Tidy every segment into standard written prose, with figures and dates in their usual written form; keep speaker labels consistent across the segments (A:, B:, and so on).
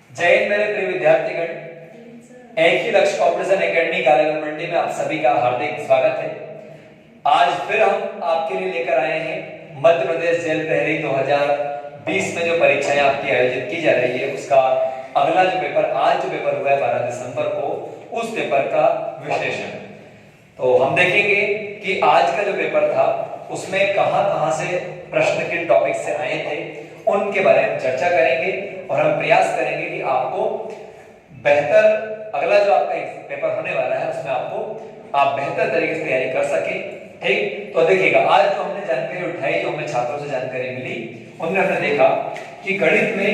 A: जय हिंद मेरे प्रिय विद्यार्थीगण। एक ही लक्ष्य कॉम्पिटिशन एकेडमी कार्यक्रम मंडी में आप सभी का हार्दिक स्वागत है। आज फिर हम आपके लिए लेकर आए हैं मध्य प्रदेश जेल प्रहरी 2020 में जो परीक्षाएं आपकी आयोजित की जा रही है उसका अगला जो पेपर आज जो पेपर हुआ है 12 दिसंबर को, उस पेपर का विश्लेषण। तो हम देखेंगे कि आज का जो पेपर था उसमें कहां से प्रश्न किन टॉपिक से आए थे उनके बारे में चर्चा करेंगे और हम प्रयास करेंगे कि आपको बेहतर अगला जो आपका पेपर होने वाला है उसमें आप बेहतर तरीके से तैयारी कर सके। ठीक, तो देखिएगा आज जो हमने जानकारी उठाई, जो हमें छात्रों से जानकारी मिली, उनमें हमने देखा कि गणित में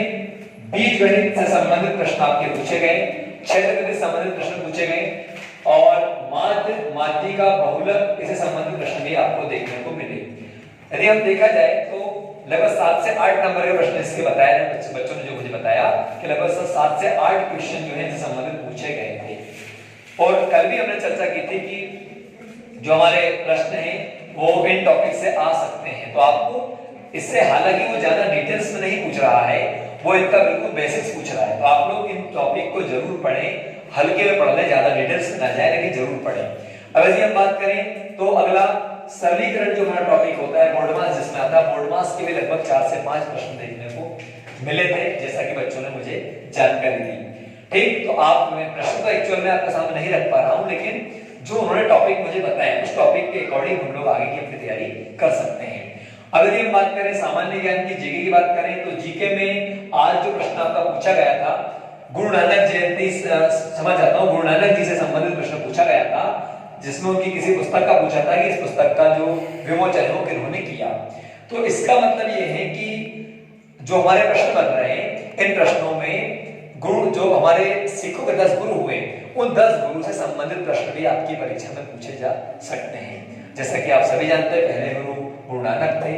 A: बीज गणित से संबंधित प्रश्न आपके पूछे गए, क्षेत्रगणित से संबंधित प्रश्न पूछे गए और माध्यिका बहुलक इससे संबंधित प्रश्न भी आपको देखने को मिले। यदि हम देखा जाए तो लगभग 7 से 8 नंबर के प्रश्न इसके बताए हैं। बच्चों ने जो मुझे बताया कि लगभग 7 से 8 क्वेश्चन जो है इससे संबंधित पूछे गए थे। और कल भी हमने चर्चा की थी कि जो हमारे प्रश्न हैं वो इन टॉपिक से आ सकते हैं। तो आपको इससे, हालांकि वो ज्यादा डिटेल्स में नहीं पूछ रहा है, वो इनका बिल्कुल बेसिक्स पूछ रहा है, तो आप लोग इन टॉपिक को जरूर पढ़ें। हल्के में पढ़ लें, ज्यादा डिटेल्स में ना जाए, लेकिन जरूर पढ़ें। अब यदि हम बात करें तो अगला सरलीकरण जो हमारा टॉपिक होता है बोर्ड मास, जिसमें आता है बोर्ड मास के भी लगभग 4 से 5 प्रश्न देखने को मिले थे, जैसा कि बच्चों ने मुझे जानकारी दी। ठीक, तो आप, मैं प्रश्न तो एक्चुअल में आपके सामने नहीं रख पा रहा हूं, लेकिन जो उन्होंने टॉपिक मुझे बताया उस टॉपिक के अकॉर्डिंग हम लोग आगे की अपनी तैयारी कर सकते हैं। अब यदि हम बात करें सामान्य ज्ञान की, जीके की बात करें तो जीके में आज जो प्रश्न आपका पूछा गया था गुरु नानक जयंती, समझ आता हूं, गुरु नानक जी से संबंधित प्रश्न पूछा गया था, जिसमें उनकी किसी पुस्तक का पूछा था कि इस पुस्तक का जो विमोचन हो किन्होंने किया। तो इसका मतलब ये है कि जो हमारे प्रश्न बन रहे हैं इन प्रश्नों में गुरु, जो हमारे सिखों के 10 गुरु हुए, उन 10 गुरु से संबंधित प्रश्न भी आपकी परीक्षा में पूछे जा सकते हैं। जैसा कि आप सभी जानते हैं, पहले गुरु गुरु नानक थे,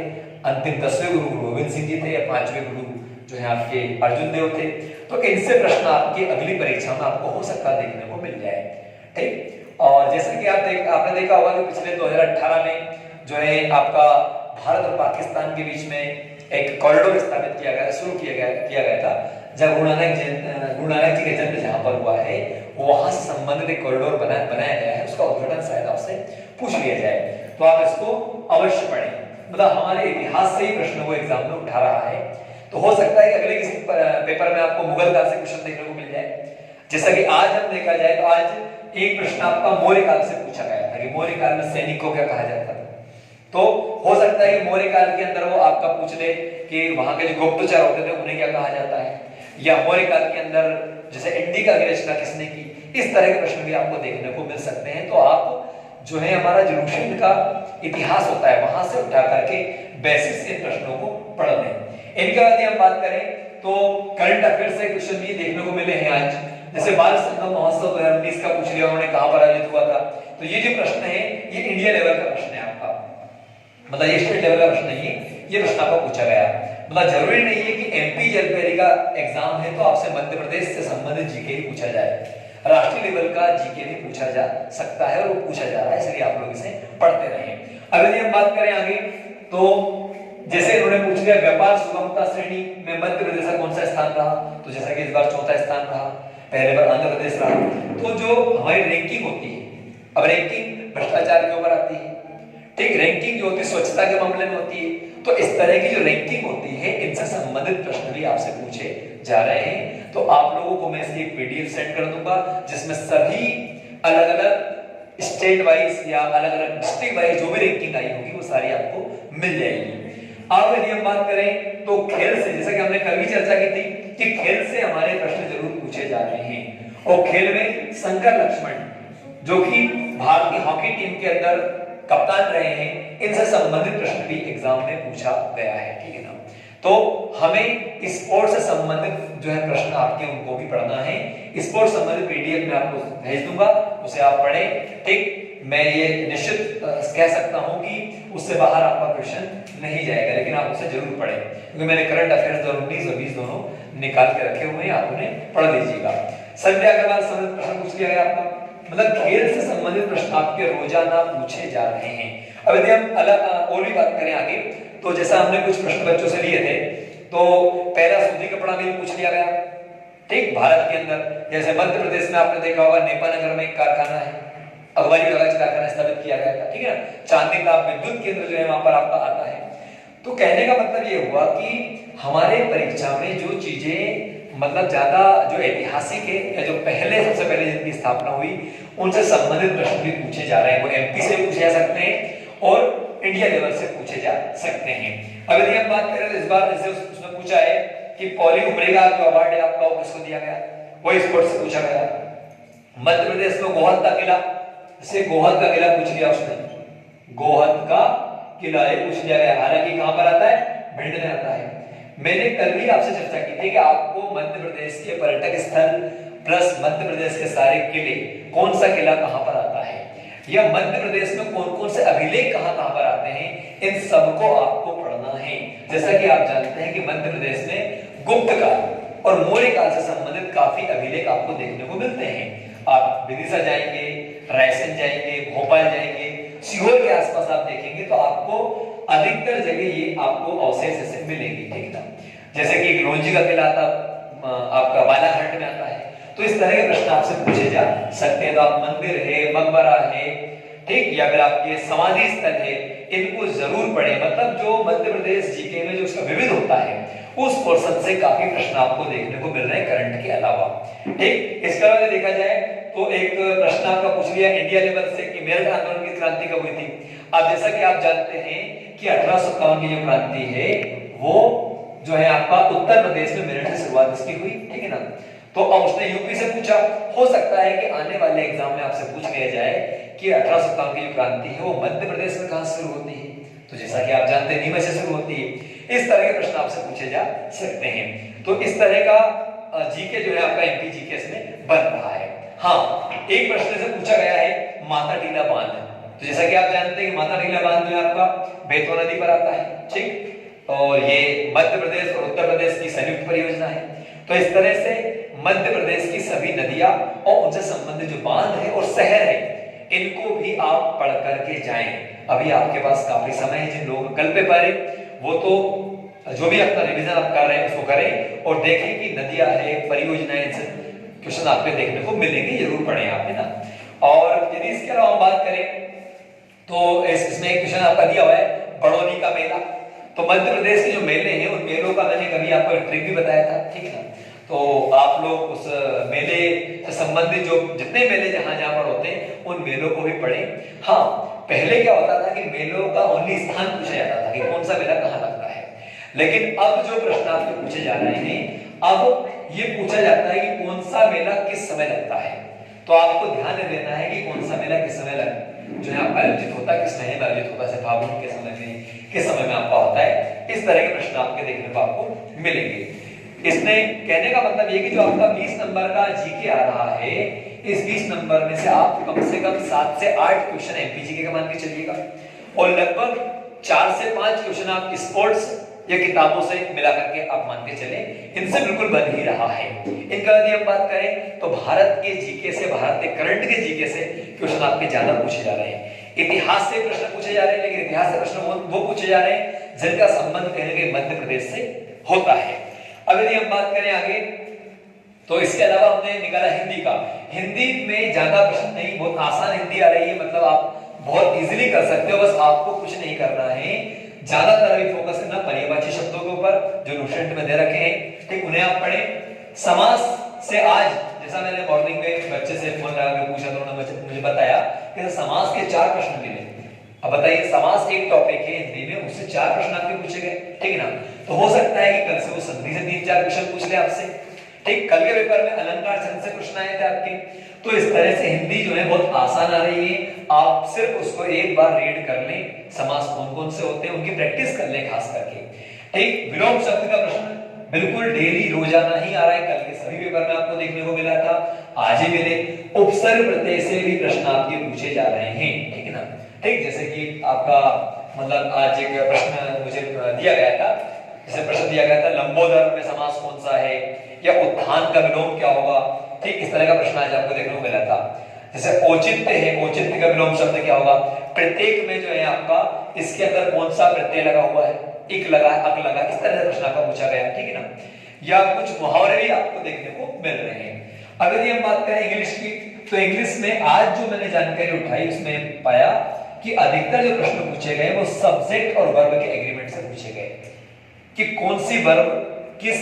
A: अंतिम 10वें गुरु गुरु गोविंद सिंह जी थे, या 5वें गुरु जो है आपके अर्जुन देव थे। तो इनसे प्रश्न आपकी अगली परीक्षा में आपको हो सकता है देखने को मिल जाए। ठीक, और जैसा कि आपने देखा होगा कि पिछले 2018 में जो है आपका भारत और पाकिस्तान के बीच में एक कॉरिडोर स्थापित शुरू किया गया था, जब गुरु नानक जी का जन्म जहां पर हुआ है वहां से संबंधित एक कॉरिडोर बनाया गया है, उसका उद्घाटन शायद आपसे पूछ लिया जाए, तो आप इसको अवश्य पढ़ें। मतलब हमारे इतिहास से ही प्रश्न वो एग्जाम में उठा रहा है, तो हो सकता है कि अगले किसी पेपर में आपको मुगल काल से क्वेश्चन देखने को मिल जाए। जैसा कि आज हम देखा जाए तो आज एक प्रश्न आपका मौर्य काल से पूछा गया था कि मौर्य काल में सैनिक को क्या कहा जाता था। तो हो सकता है कि मौर्य काल के अंदर वो आपका पूछ ले कि वहां के जो गुप्तचर होते थे उन्हें क्या कहा जाता है, या मौर्य काल के अंदर जैसे इंडिका की रचना किसने की, इस तरह के प्रश्न भी आपको देखने को मिल सकते हैं। तो आप जो है हमारा जो रूटीन का इतिहास होता है वहां से उठा करके बेसिक से प्रश्नों को पढ़ लें। इनके बाद हम बात करें तो करंट अफेयर से क्वेश्चन भी देखने को मिले हैं आज, जैसे बाल संगम महोत्सव 2019 का पूछ लिया उन्होंने, कहां पर आयोजित हुआ था। तो ये जो प्रश्न है ये इंडिया लेवल का प्रश्न है आपका, मतलब ये स्टेट लेवल का प्रश्न नहीं है, ये प्रश्न आपको पूछा गया। मतलब जरूरी नहीं है कि एमपी जेल प्रहरी का एग्जाम है तो आपसे मध्य प्रदेश से संबंधित जीके ही पूछा जाए, राष्ट्रीय लेवल का जीके भी पूछा जा सकता है और वो पूछा जा रहा है, इसलिए आप लोग इसे पढ़ते रहें। अब यदि हम बात करें आगे तो जैसे इन्होंने पूछ लिया व्यापार सुगमता श्रेणी में मध्य प्रदेश का कौन सा स्थान रहा, तो जैसा कि इस बार 4था स्थान रहा, पहले बार आंध्र प्रदेश रहा। तो जो हमारी रैंकिंग होती है, अब रैंकिंग भ्रष्टाचार के ऊपर आती है, ठीक, रैंकिंग जो होती है स्वच्छता के मामले में होती है। तो इस तरह की जो रैंकिंग होती है इनसे संबंधित प्रश्न भी आपसे पूछे जा रहे हैं। तो आप लोगों को मैं इसकी एक पीडीएफ सेंड कर दूंगा जिसमें सभी अलग अलग स्टेट वाइज या अलग अलग डिस्ट्रिक्ट वाइज जो भी रैंकिंग आई होगी वो सारी आपको मिल जाएगी। अब यदि हम बात करें तो खेल से, जैसा कि हमने कल भी चर्चा की थी कि खेल से हमारे प्रश्न जरूर पूछे जा रहे हैं, और खेल में शंकर लक्ष्मण जो कि भारतीय हॉकी टीम के अंदर कप्तान रहे हैं, इनसे संबंधित प्रश्न भी एग्जाम में पूछा गया है। ठीक है ना, तो हमें स्पोर्ट्स से संबंधित जो है प्रश्न आपके उनको भी पढ़ना है। स्पोर्ट्स संबंधित पीडीएफ में आपको भेज दूंगा, उसे आप पढ़ें। ठीक, मैं ये निश्चित कह सकता हूं कि उससे बाहर आपका क्वेश्चन नहीं जाएगा, लेकिन आप उसे जरूर पढ़ें, क्योंकि मैंने करंट अफेयर्स 2019 और 20 दोनों निकाल के रखे हुए हैं, आप उन्हें पढ़ लीजिएगा। संध्या के बाद संबंधित प्रश्न पूछ लिया गया आपका, मतलब खेल से संबंधित प्रश्न आपके रोजाना पूछे जा रहे हैं। अब यदि हम अलग और भी बात करें आगे, तो जैसा हमने कुछ प्रश्न बच्चों से लिए थे, तो पहला सूती कपड़ा मिल पूछ लिया गया, ठीक, भारत के अंदर जैसे मध्य प्रदेश में आपने देखा होगा नेपानगर में एक कारखाना है, अगवारी कागज कारखाना स्थापित किया गया था, ठीक है ना। चांदी ताप विद्युत केंद्र जो है वहां पर आपका आता है। तो कहने का मतलब ये हुआ कि हमारे परीक्षा में जो चीजें मतलब ज्यादा जो ऐतिहासिक है या जो पहले सबसे पहले जिनकी स्थापना हुई उनसे संबंधित प्रश्न भी पूछे जा रहे हैं। वो एमपी से पूछे जा सकते हैं और इंडिया लेवल से पूछे जा सकते हैं। अब यदि हम बात करें तो इस बार जैसे उसने पूछा है कि पॉली उमरेगा जो अवार्ड है आपका वो किसको दिया गया, वो स्पोर्ट्स से पूछा गया। मध्य प्रदेश में गोहद का किला, जैसे गोहद का किला पूछ लिया उसने, गोहद का किला ये पूछ लिया गया। हालांकि कहां पर आता है, भिंड में आता है। मैंने कल भी आपसे चर्चा की थी कि आपको मध्य प्रदेश के पर्यटक स्थल प्लस मध्य प्रदेश के सारे किले, कौन सा किला कहां पर आता है या मध्य प्रदेश में कौन कौन से अभिलेख कहां पर आते हैं, इन सबको आपको पढ़ना है। जैसा कि आप जानते हैं कि मध्य प्रदेश में गुप्त काल और मौर्य काल से संबंधित काफी अभिलेख आपको देखने को मिलते हैं। आप विदिशा जाएंगे, रायसेन जाएंगे, भोपाल जाएंगे, सीहोर के आसपास आप देखेंगे तो आपको अधिकतर जगह ये आपको अवशेष ऐसे मिलेंगे, ठीक है। जैसे कि लोंजी का किला था आपका बालाघाट में आता है। तो इस तरह के प्रश्न आपसे पूछे जा सकते हैं। तो आप मंदिर है, मकबरा है, ठीक, या फिर आपके समाधि स्थल है, इनको जरूर पढ़ें। मतलब जो मध्य प्रदेश जीके में जो उसका विविध होता है उस पोर्शन से काफी प्रश्न आपको देखने को मिल रहे हैं करंट के अलावा, ठीक। इसके अलावा देखा जाए तो एक प्रश्न आपका पूछ लिया इंडिया लेवल से कि मेरठ आंदोलन की क्रांति कब हुई थी। अब जैसा कि आप जानते हैं कि 1857 की जो क्रांति है वो जो है आपका उत्तर प्रदेश में मेरठ से शुरुआत इसकी हुई, ठीक है ना। तो अब उसने यूपी से पूछा, हो सकता है कि आने वाले एग्जाम में आपसे पूछ लिया जाए कि 1857 की जो क्रांति है वो मध्य प्रदेश में कहां शुरू होती है। तो जैसा कि आप जानते हैं नीमच से शुरू होती है। इस तरह के प्रश्न आपसे पूछे जा सकते हैं। तो इस तरह का जीके जो है आपका एमपी जीके में बन रहा है। हाँ, एक प्रश्न से पूछा गया है माता टीला बांध। तो जैसा कि आप जानते हैं कि माता टीला बांध जो है आपका बेतवा नदी पर आता है, ठीक, और ये मध्य प्रदेश और उत्तर प्रदेश की संयुक्त परियोजना है। तो इस तरह से मध्य प्रदेश की सभी नदियां और उनसे संबंधित जो बांध है और शहर है इनको भी आप पढ़ करके जाएं। अभी आपके पास काफी समय है। जिन लोगों कल पेपर है वो तो जो भी अपना रिवीजन आप कर रहे हैं उसको करें और देखें कि नदियां है, परियोजनाएं, क्वेश्चन आपको देखने को मिलेंगे, जरूर पढ़ें आप, है ना। और यदि इसके अलावा हम बात करें तो इसमें एक क्वेश्चन आपका दिया हुआ है बड़ौनी का मेला। तो मध्य प्रदेश के जो मेले हैं उन मेलों का मैंने कभी आपको ट्रिक भी बताया था, ठीक है ना। तो आप लोग उस मेले से संबंधित जो जितने मेले जहां जहां पर होते हैं उन मेलों को भी पढ़ें। हाँ, पहले क्या होता था कि मेलों का ओनली स्थान पूछा जाता था कि कौन सा मेला कहां लगता है, लेकिन अब जो प्रश्न आपसे पूछे जा रहे हैं अब ये पूछा जाता है कि कौन सा मेला किस समय लगता है। तो आपको ध्यान देना है कि कौन सा मेला किस समय जो है आपका आयोजित होता है, किस महीने में आयोजित होता है, फागुन के समय में, किस समय में आपका होता है। इस तरह के प्रश्न आपके देखने को आपको मिलेंगे। इसने कहने का मतलब ये कि जो आपका 20 नंबर का जीके आ रहा है इस 20 नंबर में से आप कम से कम 7 से 8 क्वेश्चन एमपीजीके के मान के चलिएगा और लगभग 4 से 5 क्वेश्चन आप स्पोर्ट्स या किताबों से मिला करके आप मान के चले, इनसे बिल्कुल बन ही रहा है। इनका यदि हम बात करें तो भारत के जीके से, भारत के करंट के जीके से क्वेश्चन आपके ज्यादा पूछे जा रहे हैं। इतिहास से प्रश्न पूछे जा रहे हैं, लेकिन इतिहास से प्रश्न वो पूछे जा रहे हैं जिनका संबंध कहीं ना कहीं मध्य प्रदेश से होता है। अब यदि हम बात करें आगे तो इसके अलावा हमने निकाला हिंदी का। हिंदी में ज्यादा प्रश्न नहीं, बहुत आसान हिंदी आ रही है, मतलब आप बहुत इजीली कर सकते हो। बस आपको कुछ नहीं करना है, ज्यादातर अभी फोकस करना पर्यायवाची शब्दों के ऊपर जो नोटेट में दे रखे हैं, ठीक, उन्हें आप पढ़ें। समास से आज जैसा मैंने मॉर्निंग में बच्चे से फोन लगा के पूछा तो उन्होंने मुझे बताया कि समास के 4 प्रश्न मिले। अब बताइए, समास एक टॉपिक है हिंदी में, उससे 4 प्रश्न आपके पूछे गए, ठीक है ना। तो हो सकता है कि कल से वो संधि से 3-4 क्वेश्चन पूछ ले आपसे, ठीक। कल के पेपर में अलंकार छंद से प्रश्न आए थे आपके। तो इस तरह से हिंदी जो है बहुत आसान आ रही है। आप सिर्फ उसको एक बार रीड कर लें, समास कौन कौन से होते हैं उनकी प्रैक्टिस कर लें खास करके, ठीक। विलोम शब्द का प्रश्न बिल्कुल डेली रोजाना ही आ रहा है। कल के सभी पेपर में आपको देखने को मिला था, आज ही मिले। उपसर्ग प्रत्यय से भी प्रश्न आपके पूछे जा रहे हैं, ठीक है ना, ठीक। जैसे कि आपका मतलब आज एक प्रश्न मुझे दिया गया था, जैसे प्रश्न दिया गया था लंबोदर में समास कौन सा है या उत्थान का विलोम क्या होगा, ठीक। इस तरह का प्रश्न आज आपको देखने को मिला था। जैसे औचित्य है, औचित्य का विलोम शब्द क्या होगा। प्रत्येक में जो है आपका इसके अंदर कौन सा प्रत्यय लगा हुआ है, इक लगा है, अक लगा, इस तरह से प्रश्न आपका पूछा गया, ठीक है ना। या कुछ मुहावरे भी आपको देखने को मिल रहे हैं। अब यदि हम बात करें इंग्लिश की, तो इंग्लिश में आज जो मैंने जानकारी उठाई उसमें पाया कि अधिकतर जो प्रश्न पूछे गए वो सब्जेक्ट और वर्ब के एग्रीमेंट से पूछे गए कि कौन सी वर्ब किस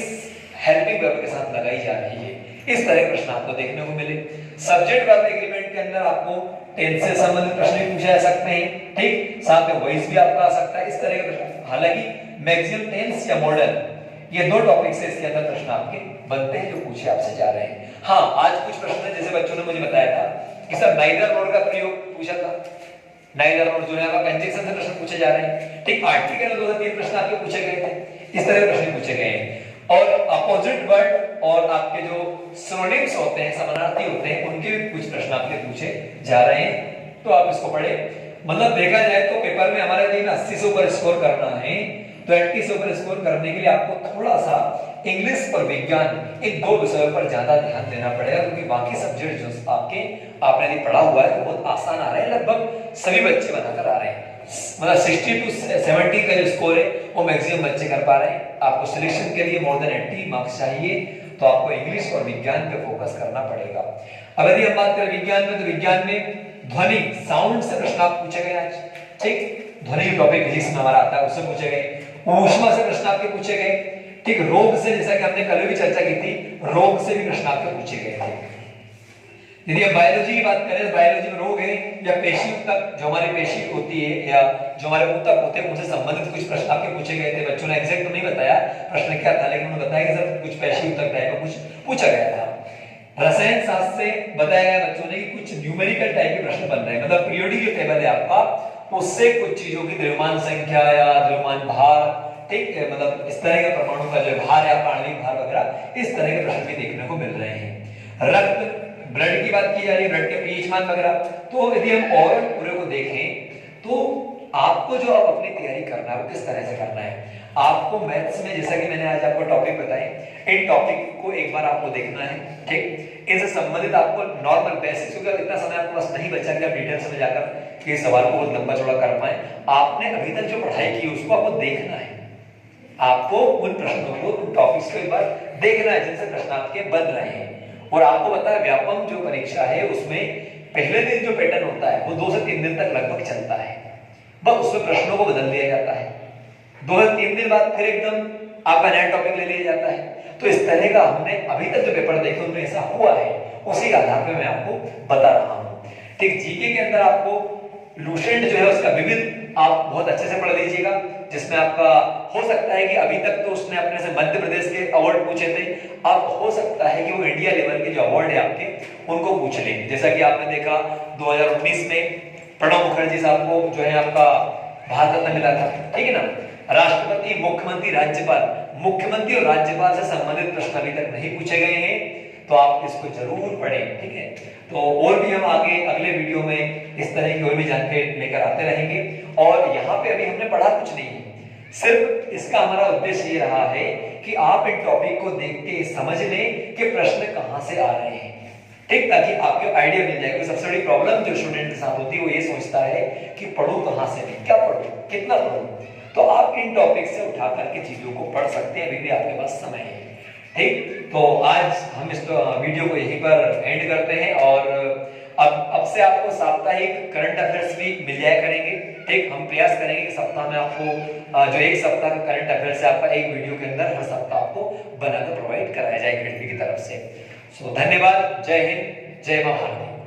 A: हेल्पिंग वर्ब के साथ लगाई जा रही है। इस तरह के प्रश्न आपको देखने को मिले। सब्जेक्ट वर्ब एग्रीमेंट के अंदर आपको टेंस से संबंधित प्रश्न भी पूछे जा सकते हैं, ठीक, साथ में वॉइस भी आपका आ सकता है, इस तरह के प्रश्न। हालांकि मैक्सिमम टेंस या मॉडल, ये दो टॉपिक से इसके अंदर प्रश्न आपके बनते हैं जो पूछे आपसे जा रहे हैं। हाँ, आज कुछ प्रश्न जैसे बच्चों ने मुझे बताया था कि सर नाइदर नॉर का प्रयोग पूछा था, नाइदर नॉर जो है आपका कंजंक्शन से प्रश्न पूछे जा रहे हैं, ठीक, आर्टिकल में 2 से 3 प्रश्न आपके पूछे गए थे, इस तरह के प्रश्न पूछे गए हैं। और अपोजिट वर्ड और आपके जो सिनोनिम्स होते हैं, समानार्थी होते हैं, उनके भी कुछ प्रश्न आपके पूछे जा रहे हैं, तो आप इसको पढ़े। मतलब देखा जाए तो पेपर में हमारे लिए 80 से ऊपर स्कोर करना है, तो 80 से ऊपर स्कोर करने के लिए आपको थोड़ा सा इंग्लिश और विज्ञान इन 2 विषयों पर ज्यादा ध्यान देना पड़ेगा, क्योंकि बाकी सब्जेक्ट जो आपने यदि पढ़ा हुआ है तो बहुत आसान आ रहे हैं, लगभग सभी बच्चे बनाकर आ रहे हैं। मतलब 60 to 70 का जो स्कोर है वो मैक्सिमम बच्चे कर पा रहे हैं। आपको सिलेक्शन के लिए मोर देन 80 मार्क्स चाहिए, तो आपको इंग्लिश और विज्ञान पे फोकस करना पड़ेगा। अब यदि हम बात करें विज्ञान में, तो विज्ञान में ध्वनि साउंड से प्रश्न आप पूछे गए आज, ठीक, ध्वनि का टॉपिक फिजिक्स में हमारा आता है, उससे पूछे गए। ऊष्मा से प्रश्न आपके पूछे गए, ठीक, रोग से, जैसा कि हमने कल भी चर्चा की थी, रोग से भी प्रश्न आपके पूछे गए थे। यदि हम बायोलॉजी की बात करें, बायोलॉजी में रोग है या पेशी ऊतक, जो हमारी पेशी होती है या जो हमारे ऊतक होते हैं, उनसे संबंधित कुछ प्रश्न आपके पूछे गए थे। बच्चों ने एग्जैक्ट तो नहीं बताया प्रश्न क्या था, लेकिन उन्होंने बताया कि सर कुछ पेशी ऊतक टाइप का कुछ पूछा गया था। रसायन शास्त्र से बताया गया बच्चों ने कि कुछ न्यूमेरिकल टाइप के प्रश्न बन रहे हैं, मतलब पीरियोडिक टेबल है आपका, उससे कुछ चीजों की द्रव्यमान संख्या या द्रव्यमान भार, ठीक है, मतलब इस तरह के परमाणु का जो भार या आणविक भार वगैरह, इस तरह के प्रश्न भी देखने को मिल रहे हैं। रक्त, ब्लड की बात की जा रही है, ब्लड के पीएच मान वगैरह। तो यदि हम ओवरऑल पूरे को देखें तो आपको जो आप अपनी तैयारी करना है वो किस तरह से करना है। आपको मैथ्स में, जैसा कि मैंने आज आपको टॉपिक बताए, इन टॉपिक को एक बार आपको देखना है, ठीक, इनसे संबंधित आपको नॉर्मल बेसिक्स, क्योंकि इतना समय आपके पास नहीं बचा कि आप डिटेल्स में जाकर ये सवाल को बहुत लंबा चौड़ा कर पाए। आपने अभी तक जो पढ़ाई की उसको आपको देखना है, आपको उन प्रश्नों को, उन टॉपिक्स को एक बार देखना है जिनसे प्रश्न आपके बन रहे हैं। और आपको पता है व्यापम जो परीक्षा है उसमें पहले दिन जो पैटर्न होता है वो 2 से 3 दिन तक लगभग चलता है, बस उसमें प्रश्नों को बदल दिया जाता है। 2 से 3 दिन बाद फिर एकदम आपका नया टॉपिक ले लिया जाता है। तो इस तरह का हमने अभी तक जो पेपर देखे उनमें ऐसा हुआ है, उसी आधार पर मैं आपको बता रहा हूँ, ठीक। जीके के अंदर आपको लूसेंट जो है उसका विविध आप बहुत अच्छे से पढ़ लीजिएगा, जिसमें आपका हो सकता है कि अभी तक तो उसने अपने से मध्य प्रदेश के अवार्ड पूछे थे, अब हो सकता है कि वो इंडिया लेवल के जो अवार्ड है आपके उनको पूछ लें। जैसा कि आपने देखा 2019 में प्रणब मुखर्जी साहब को जो है आपका भारत रत्न मिला था, ठीक है ना। राष्ट्रपति, मुख्यमंत्री, राज्यपाल, मुख्यमंत्री और राज्यपाल से संबंधित प्रश्न अभी तक नहीं पूछे गए हैं, तो आप इसको जरूर पढ़ें, ठीक है। तो और भी हम आगे अगले वीडियो में इस तरह की और भी जानकारी लेकर आते रहेंगे। और यहाँ पे अभी हमने पढ़ा कुछ नहीं है, सिर्फ इसका हमारा उद्देश्य ये रहा है कि आप इन टॉपिक को देख के समझ लें कि प्रश्न कहाँ से आ रहे हैं, ठीक, ताकि आपको आइडिया मिल जाए। सबसे बड़ी प्रॉब्लम जो स्टूडेंट के साथ होती है वो ये सोचता है कि पढ़ूं कहाँ से, नहीं क्या पढ़ूं, कितना पढ़ूं। तो आप इन टॉपिक से उठा करके चीजों को पढ़ सकते हैं, अभी भी आपके पास समय है, ठीक। तो आज हम इस वीडियो को यहीं पर एंड करते हैं, और अब से आपको साप्ताहिक करंट अफेयर्स भी मिल जाया करेंगे, ठीक। हम प्रयास करेंगे कि सप्ताह में आपको जो एक सप्ताह का करंट अफेयर्स है आपका एक वीडियो के अंदर हर सप्ताह आपको बनाकर प्रोवाइड कराया जाए खिड़की की तरफ से। सो धन्यवाद, जय हिंद, जय मां भारती।